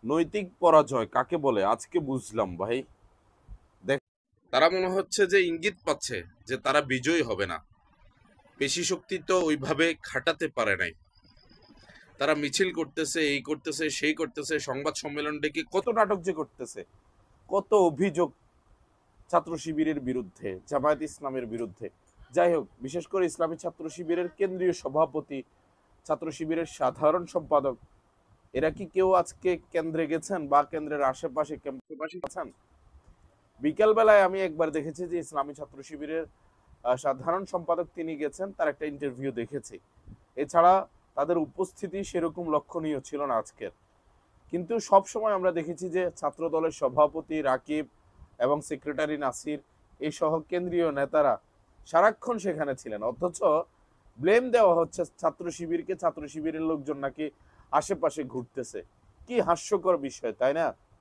নৈতিক পরাজয় কাকে বলে আজকে বুঝলাম ভাই। দেখ, তারা মনে হচ্ছে যে ইঙ্গিত পাচ্ছে যে তারা বিজয়ী হবে না। পেশি শক্তি তো ওইভাবে খাটাতে পারে নাই। তারা মিছিল করতেছে, এই করতেছে, সেই করতেছে, সংবাদ সম্মেলন ডেকে কত নাটক যে করতেছে, কত অভিযোগ ছাত্র শিবিরের বিরুদ্ধে, জামায়াত ইসলামের বিরুদ্ধে। যাই হোক, বিশেষ করে ইসলামী ছাত্র শিবিরের কেন্দ্রীয় সভাপতি, ছাত্র শিবিরের সাধারণ সম্পাদক, এরা কি কেউ আজকে কেন্দ্রে গেছেন বা কেন্দ্রের আশেপাশে ক্যাম্পাসে আছেন? বিকেল বেলায় আমি একবার দেখেছি যে ইসলামী ছাত্র শিবিরের সাধারণ সম্পাদক তিনি গেছেন, তার একটা ইন্টারভিউ দেখেছি। এছাড়া তাদের উপস্থিতি সেরকম লক্ষণীয় ছিল না আজকের। কিন্তু সব সময় আমরা দেখেছি যে ছাত্র দলের সভাপতি রাকিব এবং সেক্রেটারি নাসির এই সহ কেন্দ্রীয় নেতারা সারাক্ষণ সেখানে ছিলেন, অথচ ব্লেম দেওয়া হচ্ছে ছাত্র শিবিরকে, ছাত্র শিবিরের লোকজন নাকি আশেপাশে ঘুরতেছে। কি হাস্যকর বিষয়, তাই না?